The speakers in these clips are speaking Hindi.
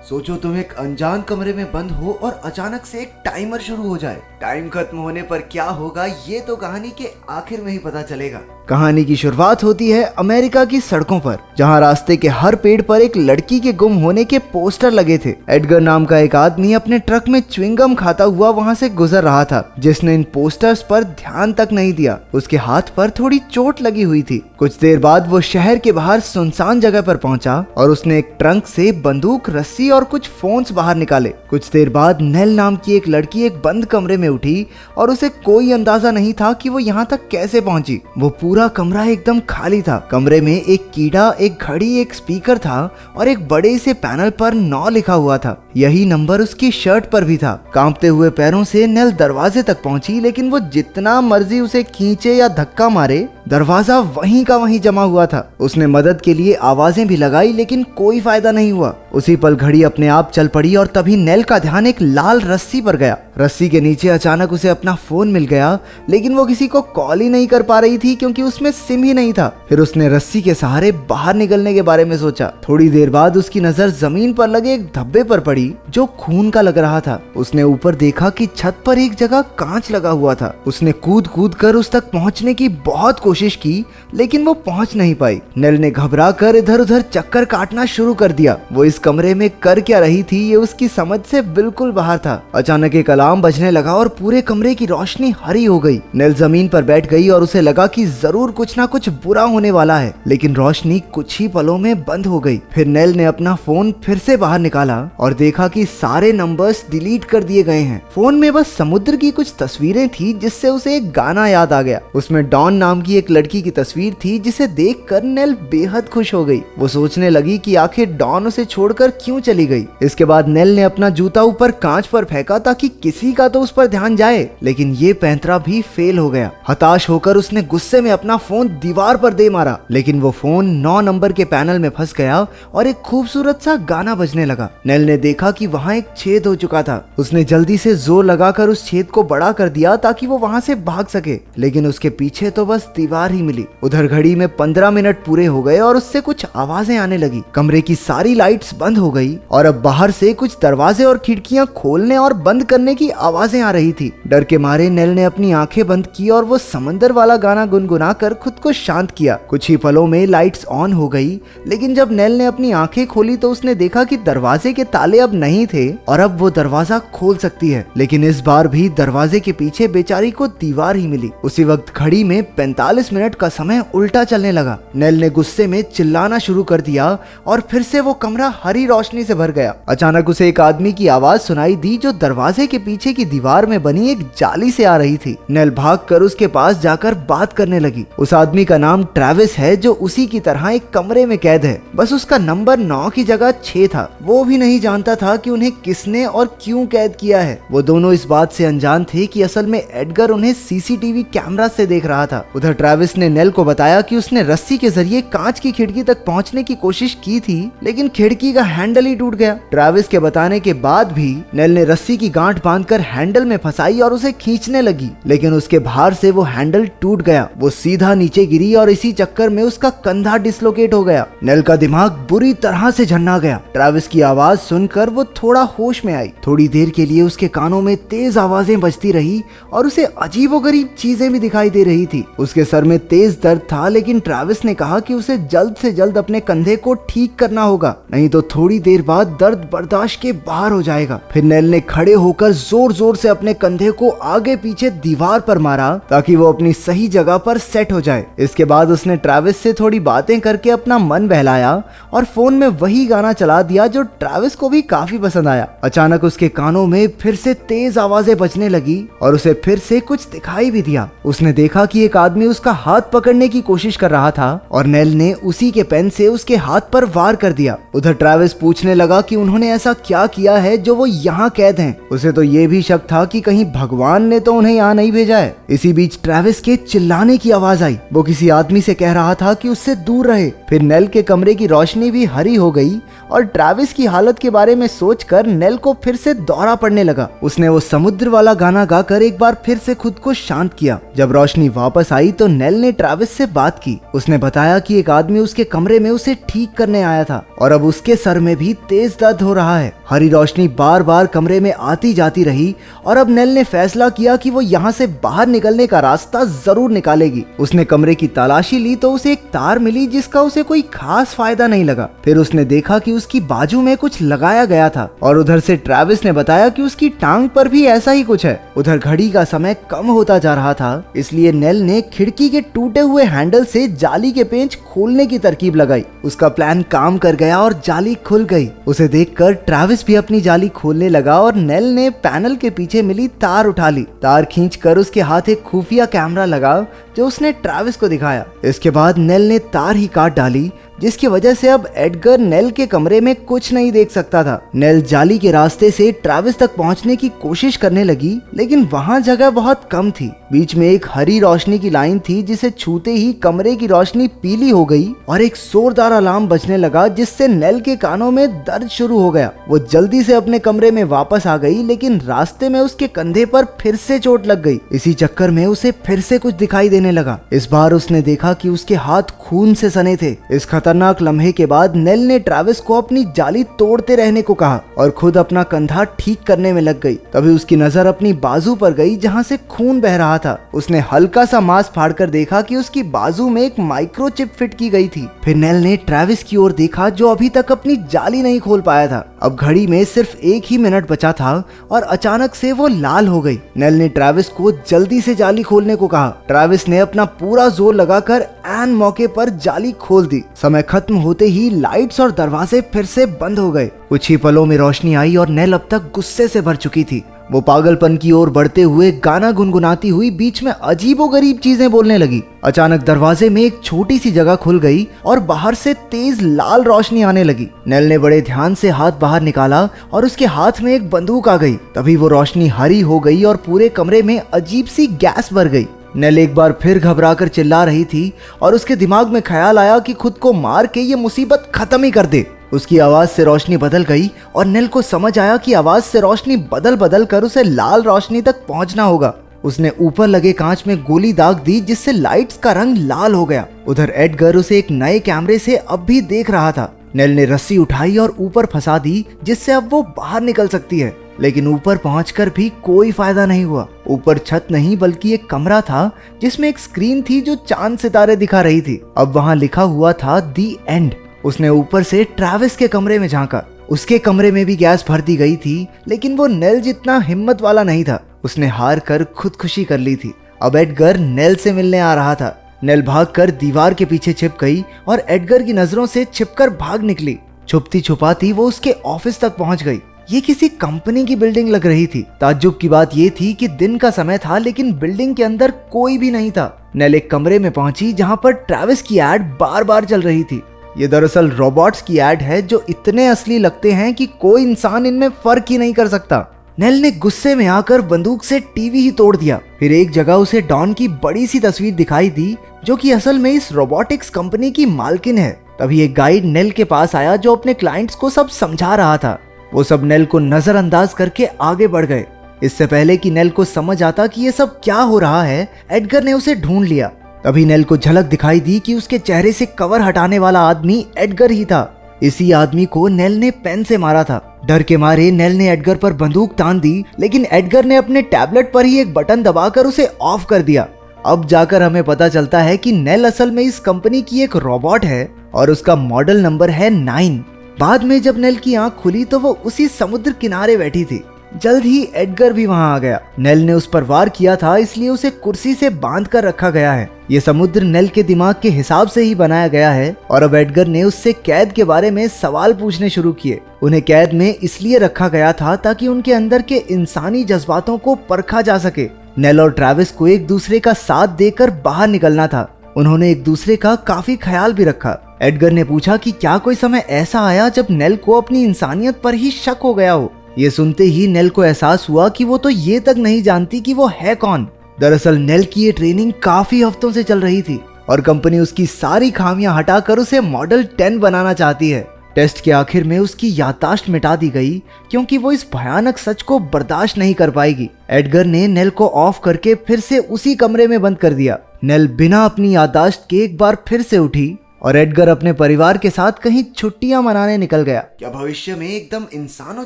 सोचो तुम एक अनजान कमरे में बंद हो और अचानक से एक टाइमर शुरू हो जाए। टाइम खत्म होने पर क्या होगा ये तो कहानी के आखिर में ही पता चलेगा। कहानी की शुरुआत होती है अमेरिका की सड़कों पर, जहां रास्ते के हर पेड़ पर एक लड़की के गुम होने के पोस्टर लगे थे। एडगर नाम का एक आदमी अपने ट्रक में च्युइंगम खाता हुआ वहां से गुजर रहा था, जिसने इन पोस्टर्स पर ध्यान तक नहीं दिया। उसके हाथ पर थोड़ी चोट लगी हुई थी। कुछ देर बाद वो शहर के बाहर सुनसान जगह पर पहुंचा और उसने एक ट्रंक से बंदूक, रस्सी और कुछ फोन्स बाहर निकाले। कुछ देर बाद नेल नाम की एक लड़की एक बंद कमरे में उठी और उसे कोई अंदाजा नहीं था कि वो यहाँ तक कैसे पहुंची। वो पूरा कमरा एकदम खाली था। कमरे में एक कीड़ा, एक घड़ी, एक स्पीकर था और एक बड़े से पैनल पर 9 लिखा हुआ था। यही नंबर उसकी शर्ट पर भी था। कांपते हुए पैरों से नेल दरवाजे तक पहुंची, लेकिन वो जितना मर्जी उसे खींचे या धक्का मारे, दरवाजा वहीं का वहीं जमा हुआ था। उसने मदद के लिए आवाजें भी लगाई, लेकिन कोई फायदा नहीं हुआ। उसी पल घड़ी अपने आप चल पड़ी और तभी नेल का ध्यान एक लाल रस्सी पर गया। रस्सी के नीचे अचानक उसे अपना फोन मिल गया, लेकिन वो किसी को कॉल ही नहीं कर पा रही थी क्योंकि उसमें सिम ही नहीं था। फिर उसने रस्सी के सहारे बाहर निकलने के बारे में सोचा। थोड़ी देर बाद उसकी नजर जमीन पर लगे एक धब्बे पर पड़ी जो खून का लग रहा था। उसने ऊपर देखा कि छत पर एक जगह कांच लगा हुआ था। उसने कूद कूद कर उस तक पहुंचने की बहुत कोशिश की, लेकिन वो पहुंच नहीं पाई। नेल ने घबरा कर इधर उधर चक्कर काटना शुरू कर दिया। वो इस कमरे में कर क्या रही थी ये उसकी समझ से बिल्कुल बाहर था। अचानक एक अलार्म बजने लगा और पूरे कमरे की रोशनी हरी हो गई। नेल जमीन पर बैठ गई और उसे लगा कि जरूर कुछ ना कुछ बुरा होने वाला है, लेकिन रोशनी कुछ ही पलों में बंद हो गई। फिर नेल ने अपना फोन फिर से बाहर निकाला और देखा कि सारे नंबर्स डिलीट कर दिए गए हैं। फोन में बस समुद्र की कुछ तस्वीरें थी, जिससे उसे एक गाना याद आ गया। उसमें डॉन नाम की एक लड़की की तस्वीर थी, जिसे देखकर नेल बेहद खुश हो गई। वो सोचने लगी कि आखिर डॉन उसे छोड़कर क्यों चली गई। इसके बाद नेल ने अपना जूता ऊपर कांच पर फेंका ताकि किसी का तो उस पर ध्यान जाए, लेकिन ये पैंतरा भी फेल हो गया। हताश होकर उसने गुस्से में अपना फोन दीवार पर दे मारा, लेकिन वो फोन 9 नंबर के पैनल में फंस गया और एक खूबसूरत सा गाना बजने लगा। नेल ने देखा कि वहाँ एक छेद हो चुका था। उसने जल्दी से जोर लगाकर उस छेद को बड़ा कर दिया ताकि वो वहाँ से भाग सके, लेकिन उसके पीछे तो बस दीवार ही मिली। उधर घड़ी में 15 मिनट पूरे हो गए और उससे कुछ आवाजें आने लगी। कमरे की सारी लाइट्स बंद हो गई और अब बाहर से कुछ दरवाजे और खिड़कियां खोलने और बंद करने की आवाजें आ रही थी। डर के मारे नेल ने अपनी आंखें बंद की और वो समंदर वाला गाना गुनगुना कर खुद को शांत किया। कुछ ही पलों में लाइट्स ऑन हो गई, लेकिन जब नेल ने अपनी आंखें खोली तो उसने देखा कि दरवाजे के ताले अब नहीं थे और अब वो दरवाजा खोल सकती है। लेकिन इस बार भी दरवाजे के पीछे बेचारी को दीवार ही मिली। उसी वक्त घड़ी में 45 मिनट का समय उल्टा चलने लगा। नेल ने गुस्से में चिल्लाना शुरू कर दिया और फिर से वो कमरा हरी रोशनी से भर गया। अचानक उसे एक आदमी की आवाज सुनाई दी जो दरवाजे के पीछे की दीवार में बनी एक जाली से आ रही थी। नेल भागकर उसके पास जाकर बात करने लगी। उस आदमी का नाम ट्रेविस है, जो उसी की तरह एक कमरे में कैद है। बस उसका नंबर 9 की जगह 6 था। वो भी नहीं जानता था कि उन्हें किसने और क्यों कैद किया है। वो दोनों इस बात से अनजान थे कि असल में एडगर उन्हें सीसीटीवी कैमरा से देख रहा था। उधर ट्रेविस ने नेल को बताया कि उसने रस्सी के जरिए कांच की खिड़की तक पहुंचने की कोशिश की थी, लेकिन खिड़की का हैंडल ही टूट गया। ट्रेविस के बताने के बाद भी नेल ने रस्सी की गांठ बांधकर हैंडल में फंसाई और उसे खींचने लगी, लेकिन उसके बाहर से वो हैंडल टूट गया। वो सीधा नीचे गिरी और इसी चक्कर में उसका कंधा डिसलोकेट हो गया। नेल का दिमाग बुरी तरह से झन्ना गया। ट्रेविस की आवाज सुनकर वो थोड़ा होश में आई। थोड़ी देर के लिए उसके कानों में तेज आवाजें बजती रही और उसे अजीबोगरीब चीजें भी दिखाई दे रही थी। उसके सर में तेज दर्द था, लेकिन ट्रेविस ने कहा कि उसे जल्द से जल्द अपने कंधे को ठीक करना होगा, नहीं तो थोड़ी देर बाद दर्द बर्दाश्त के बाहर हो जाएगा। फिर नेल ने खड़े होकर जोर जोर से अपने कंधे को आगे पीछे दीवार पर मारा ताकि वो अपनी सही जगह पर सेट हो जाए। इसके बाद उसने ट्रेविस से थोड़ी बातें करके अपना मन बहलाया और फोन में वही गाना चला दिया जो ट्रेविस को भी काफी पसंद आया। अचानक उसके कानों में फिर से तेज आवाजें बजने लगी और उसे फिर से कुछ दिखाई भी दिया। उसने देखा कि एक आदमी उसका हाथ पकड़ने की कोशिश कर रहा था और नेल ने उसी के पेन से उसके हाथ पर वार कर दिया। उधर ट्रेविस पूछने लगा कि उन्होंने ऐसा क्या किया है जो वो यहाँ कैद हैं। उसे तो ये भी शक था कि कहीं भगवान ने तो उन्हें यहाँ नहीं भेजा है। इसी बीच ट्रेविस के चिल्लाने की आवाज आई। वो किसी आदमी से कह रहा था कि उससे दूर रहे। फिर नेल के कमरे की रोशनी भी हरी हो गई और ट्रेविस की हालत के बारे में सोचकर नेल को फिर से दौरा पड़ने लगा। उसने वो समुद्र वाला गाना गाकर एक बार फिर से खुद को शांत किया। जब रोशनी वापस आई तो नेल ने ट्रैविस से बात की। उसने बताया कि एक आदमी उसके कमरे में उसे ठीक करने आया था और अब उसके सर में भी तेज दर्द हो रहा है। हरी रोशनी बार बार कमरे में आती जाती रही और अब नेल ने फैसला किया कि वो यहाँ से बाहर निकलने का रास्ता जरूर निकालेगी। उसने कमरे की तलाशी ली तो उसे एक तार मिली जिसका उसे कोई खास फायदा नहीं लगा। फिर उसने देखा कि उसकी बाजू में कुछ लगाया गया था और उधर से ट्रैविस ने बताया कि उसकी टांग पर भी ऐसा ही कुछ है। उधर घड़ी का समय कम होता जा रहा था, इसलिए नेल ने खिड़की के टूटे हुए हैंडल से जाली के पेंच खोलने की तरकीब लगाई। उसका प्लान काम कर गया और जाली खुल गई। उसे देखकर ट्रैविस भी अपनी जाली खोलने लगा और नेल ने पैनल के पीछे मिली तार उठा ली। तार खींचकर उसके हाथ एक खुफिया कैमरा लगा जो उसने ट्रैविस को दिखाया। इसके बाद नेल ने तार ही काट डाली, जिसकी वजह से अब एडगर नेल के कमरे में कुछ नहीं देख सकता था। नेल जाली के रास्ते से ट्रैविस तक पहुंचने की कोशिश करने लगी, लेकिन वहां जगह बहुत कम थी। बीच में एक हरी रोशनी की लाइन थी जिसे छूते ही कमरे की रोशनी पीली हो गई और एक जोरदार अलार्म बजने लगा, जिससे नेल के कानों में दर्द शुरू हो गया। वो जल्दी से अपने कमरे में वापस आ गई, लेकिन रास्ते में उसके कंधे पर फिर से चोट लग गई। इसी चक्कर में उसे फिर से कुछ दिखाई देने लगा। इस बार उसने देखा कि उसके हाथ खून से सने थे। इस खतरनाक लम्हे के बाद नेल ने ट्रैविस को अपनी जाली तोड़ते रहने को कहा और खुद अपना कंधा ठीक करने में लग गई। तभी उसकी नजर अपनी बाजू पर गई जहां से खून बह रहा था। उसने हल्का सा मांस फाड़कर देखा कि उसकी बाजू में एक माइक्रोचिप फिट की गई थी। फिर नेल ने ट्रैविस की ओर देखा जो अभी तक अपनी जाली नहीं खोल पाया था। अब घड़ी में सिर्फ 1 ही मिनट बचा था और अचानक से वो लाल हो गई। नेल ने ट्रैविस को जल्दी से जाली खोलने को कहा। ट्रैविस ने अपना पूरा जोर लगाकर ऐन मौके पर जाली खोल दी। समय खत्म होते ही लाइट्स और दरवाजे फिर से बंद हो गए। कुछ ही पलों में रोशनी आई और नेल अब तक गुस्से से भर चुकी थी। वो पागलपन की ओर बढ़ते हुए गाना गुनगुनाती हुई बीच में अजीबोगरीब चीजें बोलने लगी। अचानक दरवाजे में एक छोटी सी जगह खुल गई और बाहर से तेज लाल रोशनी आने लगी। नेल ने बड़े ध्यान से हाथ बाहर निकाला और उसके हाथ में एक बंदूक आ गई। तभी वो रोशनी हरी हो गई और पूरे कमरे में अजीब सी गैस भर गई। नेल एक बार फिर घबराकर चिल्ला रही थी और उसके दिमाग में ख्याल आया कि खुद को मार के ये मुसीबत खत्म ही कर दे। उसकी आवाज से रोशनी बदल गई और नेल को समझ आया कि आवाज से रोशनी बदल बदल कर उसे लाल रोशनी तक पहुंचना होगा। उसने ऊपर लगे कांच में गोली दाग दी जिससे लाइट्स का रंग लाल हो गया। उधर एडगर उसे एक नए कैमरे से अब भी देख रहा था। नेल ने रस्सी उठाई और ऊपर फंसा दी जिससे अब वो बाहर निकल सकती है, लेकिन ऊपर पहुंचकर भी कोई फायदा नहीं हुआ। ऊपर छत नहीं बल्कि एक कमरा था जिसमें एक स्क्रीन थी जो चांद सितारे दिखा रही थी। अब वहां लिखा हुआ था दी एंड। उसने ऊपर से ट्रैविस के कमरे में झांका। उसके कमरे में भी गैस भर दी गई थी, लेकिन वो नेल जितना हिम्मत वाला नहीं था। उसने हार कर खुदकुशी कर ली थी। अब एडगर नेल से मिलने आ रहा था। नेल भागकर दीवार के पीछे छिप गई और एडगर की नजरों से छिपकर भाग निकली। छुपती छुपाती वो उसके ऑफिस तक पहुंच गई। ये किसी कंपनी की बिल्डिंग लग रही थी। ताज्जुब की बात ये थी कि दिन का समय था, लेकिन बिल्डिंग के अंदर कोई भी नहीं था। नेल एक कमरे में पहुंची जहां पर ट्रैविस की एड बार बार चल रही थी। ये दरअसल रोबोट्स की एड है जो इतने असली लगते हैं कि कोई इंसान इनमें फर्क ही नहीं कर सकता। नेल ने गुस्से में आकर बंदूक से टीवी ही तोड़ दिया। फिर एक जगह उसे डॉन की बड़ी सी तस्वीर दिखाई दी जो कि असल में इस रोबोटिक्स कंपनी की मालकिन है। तभी एक गाइड नेल के पास आया जो अपने क्लाइंट्स को सब समझा रहा था। वो सब नेल को नजरअंदाज करके आगे बढ़ गए। इससे पहले कि नेल को समझ आता कि ये सब क्या हो रहा है, एडगर ने उसे ढूंढ लिया। तभी नेल को झलक दिखाई दी कि उसके चेहरे से कवर हटाने वाला आदमी एडगर ही था। इसी आदमी को नेल ने पेन से मारा था। डर के मारे नेल ने एडगर पर बंदूक तान दी, लेकिन एडगर ने अपने टैबलेट पर ही एक बटन दबाकर उसे ऑफ कर दिया। अब जाकर हमें पता चलता है कि नेल असल में इस कंपनी की एक रोबोट है और उसका मॉडल नंबर है 9। बाद में जब नेल की आंख खुली तो वो उसी समुद्र किनारे बैठी थी। जल्द ही एडगर भी वहां आ गया। नेल ने उस पर वार किया था, इसलिए उसे कुर्सी से बांध कर रखा गया है। ये समुद्र नेल के दिमाग के हिसाब से ही बनाया गया है और अब एडगर ने उससे कैद के बारे में सवाल पूछने शुरू किए। उन्हें कैद में इसलिए रखा गया था ताकि उनके अंदर के इंसानी जज्बातों को परखा जा सके। नेल और ट्रैविस को एक दूसरे का साथ देकर बाहर निकलना था। उन्होंने एक दूसरे का काफी ख्याल भी रखा। एडगर ने पूछा कि क्या कोई समय ऐसा आया जब नेल को अपनी इंसानियत पर ही शक हो गया हो। ये सुनते ही नेल को एहसास हुआ कि वो तो ये तक नहीं जानती कि वो है कौन। दरअसल नेल की ये ट्रेनिंग काफी हफ्तों से चल रही थी और कंपनी उसकी सारी खामियां हटाकर उसे मॉडल 10 बनाना चाहती है। टेस्ट के आखिर में उसकी याददाश्त मिटा दी गई क्योंकि वो इस भयानक सच को बर्दाश्त नहीं कर पाएगी। एडगर ने नेल को ऑफ करके फिर से उसी कमरे में बंद कर दिया। नेल बिना अपनी याददाश्त के एक बार फिर से उठी और एडगर अपने परिवार के साथ कहीं छुट्टियां मनाने निकल गया। क्या भविष्य में एकदम इंसानों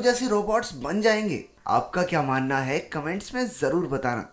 जैसे रोबोट्स बन जाएंगे? आपका क्या मानना है कमेंट्स में जरूर बताना।